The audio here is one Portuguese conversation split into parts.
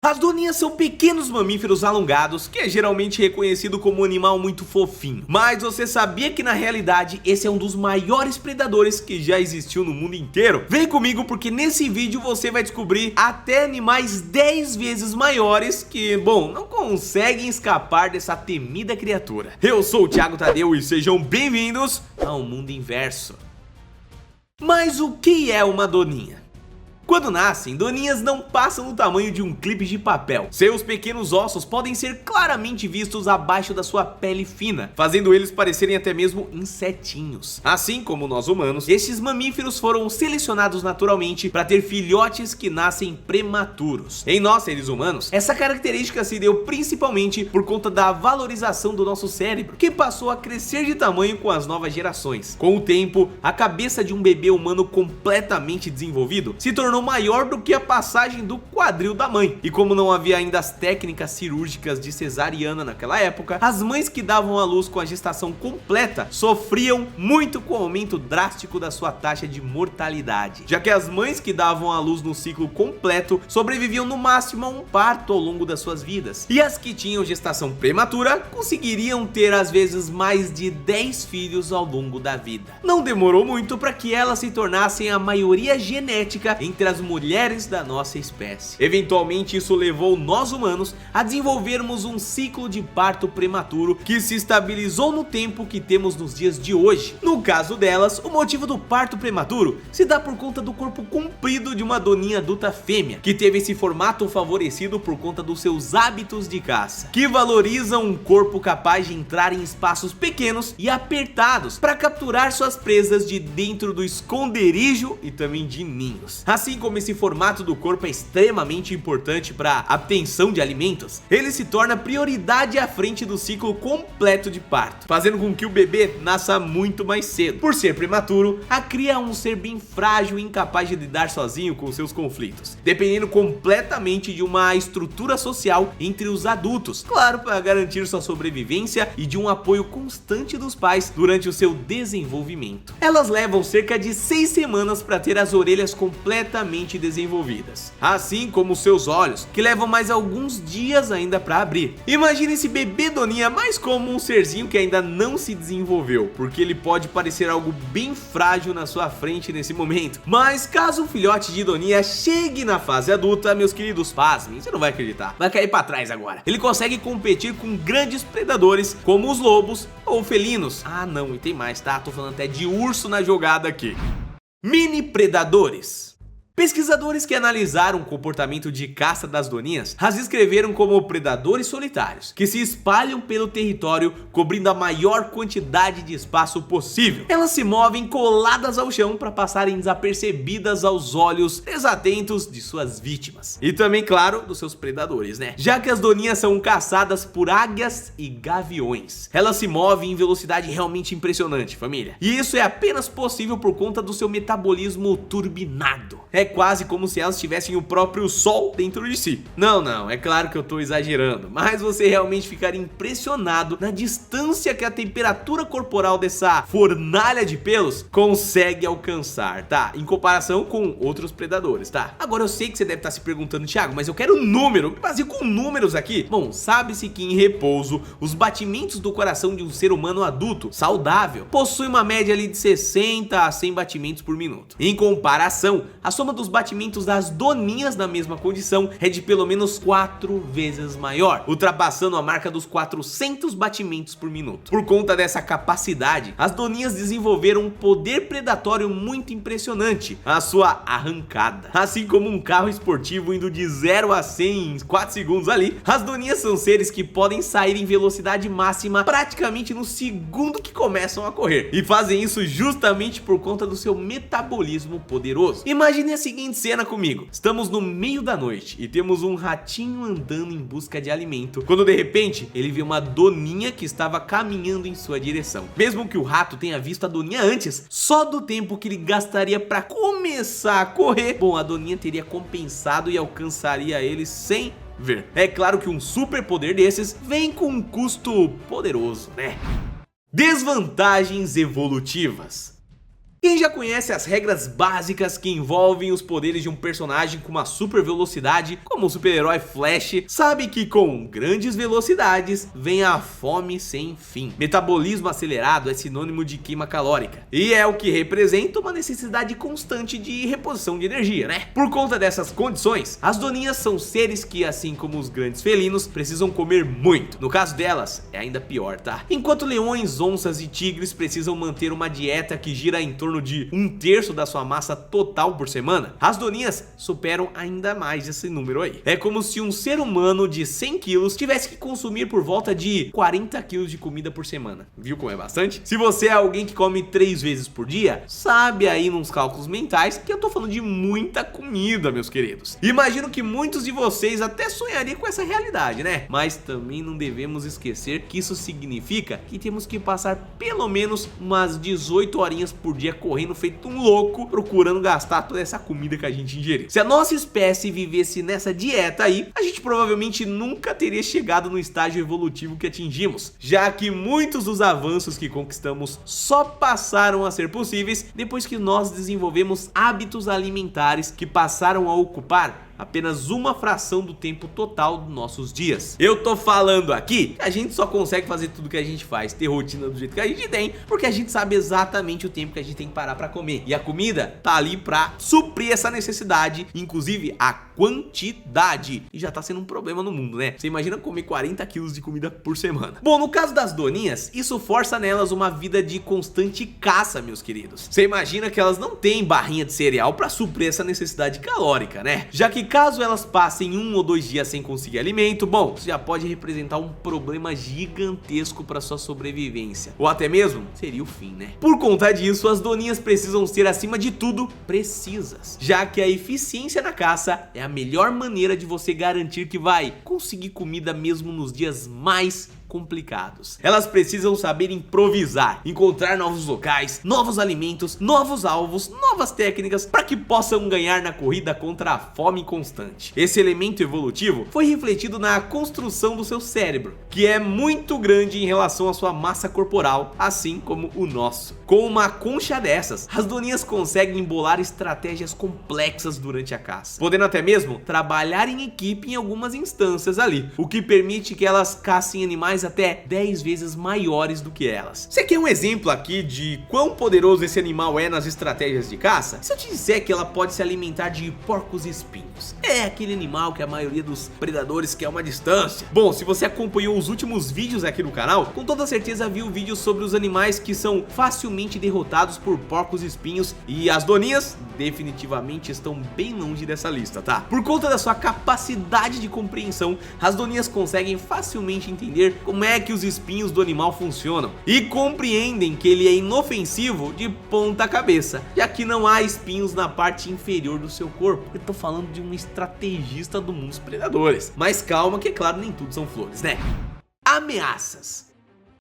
As doninhas são pequenos mamíferos alongados, que é geralmente reconhecido como um animal muito fofinho. Mas você sabia que na realidade esse é um dos maiores predadores que já existiu no mundo inteiro? Vem comigo porque nesse vídeo você vai descobrir até animais 10 vezes maiores que, bom, não conseguem escapar dessa temida criatura. Eu sou o Thiago Tadeu e sejam bem-vindos ao Mundo Inverso. Mas o que é uma doninha? Quando nascem, doninhas não passam do tamanho de um clipe de papel. Seus pequenos ossos podem ser claramente vistos abaixo da sua pele fina, fazendo eles parecerem até mesmo insetinhos. Assim como nós humanos, estes mamíferos foram selecionados naturalmente para ter filhotes que nascem prematuros. Em nós, seres humanos, essa característica se deu principalmente por conta da valorização do nosso cérebro, que passou a crescer de tamanho com as novas gerações. Com o tempo, a cabeça de um bebê humano completamente desenvolvido se tornou maior do que a passagem do quadril da mãe. E como não havia ainda as técnicas cirúrgicas de cesariana naquela época, as mães que davam à luz com a gestação completa sofriam muito com o aumento drástico da sua taxa de mortalidade, já que as mães que davam à luz no ciclo completo sobreviviam no máximo a um parto ao longo das suas vidas, e as que tinham gestação prematura conseguiriam ter às vezes mais de 10 filhos ao longo da vida. Não demorou muito para que elas se tornassem a maioria genética entre as mulheres da nossa espécie. Eventualmente isso levou nós humanos a desenvolvermos um ciclo de parto prematuro que se estabilizou no tempo que temos nos dias de hoje. No caso delas, o motivo do parto prematuro se dá por conta do corpo comprido de uma doninha adulta fêmea, que teve esse formato favorecido por conta dos seus hábitos de caça, que valorizam um corpo capaz de entrar em espaços pequenos e apertados para capturar suas presas de dentro do esconderijo e também de ninhos. Assim como esse formato do corpo é extremamente importante para a obtenção de alimentos, ele se torna prioridade à frente do ciclo completo de parto, fazendo com que o bebê nasça muito mais cedo. Por ser prematuro, a cria é um ser bem frágil e incapaz de lidar sozinho com seus conflitos, dependendo completamente de uma estrutura social entre os adultos, claro, para garantir sua sobrevivência e de um apoio constante dos pais durante o seu desenvolvimento. Elas levam cerca de 6 semanas para ter as orelhas completamente desenvolvidas, assim como seus olhos, que levam mais alguns dias ainda para abrir. Imagine esse bebê doninha mais como um serzinho que ainda não se desenvolveu, porque ele pode parecer algo bem frágil na sua frente nesse momento. Mas caso o filhote de doninha chegue na fase adulta, meus queridos, pasmem, você não vai acreditar, vai cair para trás agora. Ele consegue competir com grandes predadores como os lobos ou felinos. Ah não, e tem mais, tá? Tô falando até de urso na jogada aqui. Mini predadores. Pesquisadores que analisaram o comportamento de caça das doninhas as descreveram como predadores solitários, que se espalham pelo território cobrindo a maior quantidade de espaço possível. Elas se movem coladas ao chão para passarem desapercebidas aos olhos desatentos de suas vítimas. E também, claro, dos seus predadores, né? Já que as doninhas são caçadas por águias e gaviões. Elas se movem em velocidade realmente impressionante, família. E isso é apenas possível por conta do seu metabolismo turbinado. É quase como se elas tivessem o próprio sol dentro de si. Não, é claro que eu tô exagerando, mas você realmente ficaria impressionado na distância que a temperatura corporal dessa fornalha de pelos consegue alcançar, tá? Em comparação com outros predadores, tá? Agora eu sei que você deve estar se perguntando, Thiago, mas eu quero um número, me baseio com números aqui. Bom, sabe-se que em repouso, os batimentos do coração de um ser humano adulto, saudável, possui uma média ali de 60 a 100 batimentos por minuto. Em comparação, a soma dos batimentos das doninhas na mesma condição é de pelo menos 4 vezes maior, ultrapassando a marca dos 400 batimentos por minuto. Por conta dessa capacidade, as doninhas desenvolveram um poder predatório muito impressionante, a sua arrancada. Assim como um carro esportivo indo de 0 a 100 em 4 segundos ali, as doninhas são seres que podem sair em velocidade máxima praticamente no segundo que começam a correr, e fazem isso justamente por conta do seu metabolismo poderoso. Imagine a seguinte cena comigo: estamos no meio da noite e temos um ratinho andando em busca de alimento, quando de repente ele vê uma doninha que estava caminhando em sua direção. Mesmo que o rato tenha visto a doninha antes, só do tempo que ele gastaria para começar a correr, bom, a doninha teria compensado e alcançaria ele sem ver. É claro que um superpoder desses vem com um custo poderoso, né? Desvantagens evolutivas. Quem já conhece as regras básicas que envolvem os poderes de um personagem com uma super velocidade, como o super-herói Flash, sabe que com grandes velocidades vem a fome sem fim. Metabolismo acelerado é sinônimo de queima calórica, e é o que representa uma necessidade constante de reposição de energia, né? Por conta dessas condições, as doninhas são seres que, assim como os grandes felinos, precisam comer muito. No caso delas, é ainda pior, tá? Enquanto leões, onças e tigres precisam manter uma dieta que gira em torno de 1/3 da sua massa total por semana, as doninhas superam ainda mais esse número aí. É como se um ser humano de 100 quilos tivesse que consumir por volta de 40 quilos de comida por semana. Viu como é bastante? Se você é alguém que come 3 vezes por dia, sabe aí nos cálculos mentais que eu tô falando de muita comida, meus queridos. Imagino que muitos de vocês até sonhariam com essa realidade, né? Mas também não devemos esquecer que isso significa que temos que passar pelo menos umas 18 horinhas por dia correndo feito um louco, procurando gastar toda essa comida que a gente ingeriu. Se a nossa espécie vivesse nessa dieta aí, a gente provavelmente nunca teria chegado no estágio evolutivo que atingimos, já que muitos dos avanços que conquistamos só passaram a ser possíveis depois que nós desenvolvemos hábitos alimentares que passaram a ocupar apenas uma fração do tempo total dos nossos dias. Eu tô falando aqui que a gente só consegue fazer tudo que a gente faz, ter rotina do jeito que a gente tem, porque a gente sabe exatamente o tempo que a gente tem que parar pra comer. E a comida tá ali pra suprir essa necessidade, inclusive a quantidade. E já tá sendo um problema no mundo, né? Você imagina comer 40 quilos de comida por semana. Bom, no caso das doninhas, isso força nelas uma vida de constante caça, meus queridos. Você imagina que elas não têm barrinha de cereal pra suprir essa necessidade calórica, né? Já que caso elas passem 1 ou 2 dias sem conseguir alimento, bom, isso já pode representar um problema gigantesco para sua sobrevivência, ou até mesmo seria o fim, né? Por conta disso, as doninhas precisam ser, acima de tudo, precisas, já que a eficiência na caça é a melhor maneira de você garantir que vai conseguir comida mesmo nos dias mais complicados. Elas precisam saber improvisar, encontrar novos locais, novos alimentos, novos alvos, novas técnicas para que possam ganhar na corrida contra a fome constante. Esse elemento evolutivo foi refletido na construção do seu cérebro, que é muito grande em relação à sua massa corporal, assim como o nosso. Com uma concha dessas, as doninhas conseguem embolar estratégias complexas durante a caça, podendo até mesmo trabalhar em equipe em algumas instâncias ali, o que permite que elas caçem animais até 10 vezes maiores do que elas. Você quer um exemplo aqui de quão poderoso esse animal é nas estratégias de caça? Se eu te disser que ela pode se alimentar de porcos espinhos, é aquele animal que a maioria dos predadores quer uma distância. Bom, se você acompanhou os últimos vídeos aqui no canal, com toda certeza viu vídeos sobre os animais que são facilmente derrotados por porcos espinhos, e as doninhas definitivamente estão bem longe dessa lista, tá? Por conta da sua capacidade de compreensão, as doninhas conseguem facilmente entender como é que os espinhos do animal funcionam e compreendem que ele é inofensivo de ponta cabeça, já que não há espinhos na parte inferior do seu corpo. Eu tô falando de um estrategista do mundo dos predadores. Mas calma que, é claro, nem tudo são flores, né? Ameaças.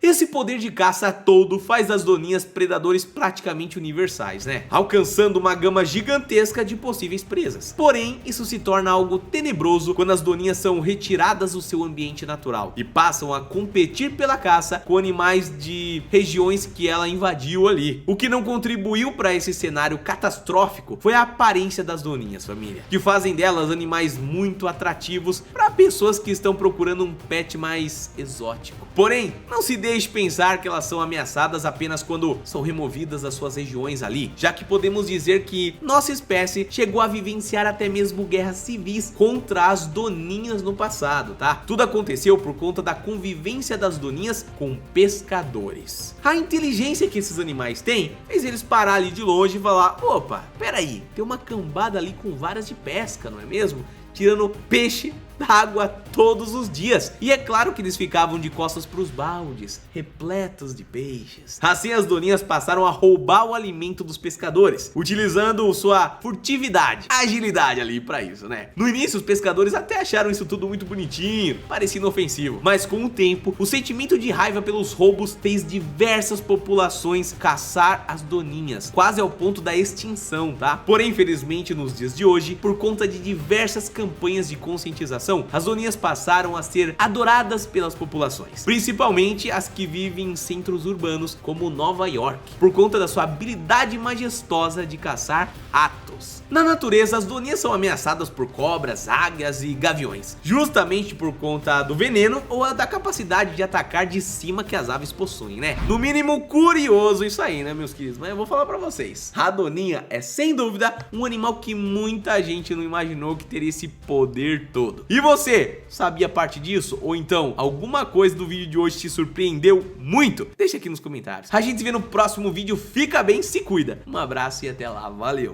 Esse poder de caça todo faz das doninhas predadores praticamente universais, né? Alcançando uma gama gigantesca de possíveis presas. Porém, isso se torna algo tenebroso quando as doninhas são retiradas do seu ambiente natural e passam a competir pela caça com animais de regiões que ela invadiu ali. O que não contribuiu para esse cenário catastrófico foi a aparência das doninhas, família, que fazem delas animais muito atrativos para pessoas que estão procurando um pet mais exótico. Porém, não se deixe pensar que elas são ameaçadas apenas quando são removidas das suas regiões ali, já que podemos dizer que nossa espécie chegou a vivenciar até mesmo guerras civis contra as doninhas no passado, tá? Tudo aconteceu por conta da convivência das doninhas com pescadores. A inteligência que esses animais têm fez eles parar ali de longe e falar: opa, peraí, tem uma cambada ali com varas de pesca, não é mesmo? Tirando peixe da água todos os dias. E é claro que eles ficavam de costas para os baldes, repletos de peixes. Assim as doninhas passaram a roubar o alimento dos pescadores, utilizando sua furtividade, agilidade ali para isso, né? No início os pescadores até acharam isso tudo muito bonitinho, parecia inofensivo, mas com o tempo o sentimento de raiva pelos roubos fez diversas populações caçar as doninhas, quase ao ponto da extinção, tá? Porém, infelizmente, nos dias de hoje, por conta de diversas campanhas de conscientização, população, as doninhas passaram a ser adoradas pelas populações, principalmente as que vivem em centros urbanos como Nova York, por conta da sua habilidade majestosa de caçar ratos. Na natureza, as doninhas são ameaçadas por cobras, águias e gaviões, justamente por conta do veneno ou da capacidade de atacar de cima que as aves possuem, né? No mínimo curioso isso aí, né, meus queridos? Mas eu vou falar pra vocês, a doninha é sem dúvida um animal que muita gente não imaginou que teria esse poder todo. E você, sabia parte disso? Ou então, alguma coisa do vídeo de hoje te surpreendeu muito? Deixa aqui nos comentários. A gente se vê no próximo vídeo, fica bem, se cuida. Um abraço e até lá, valeu!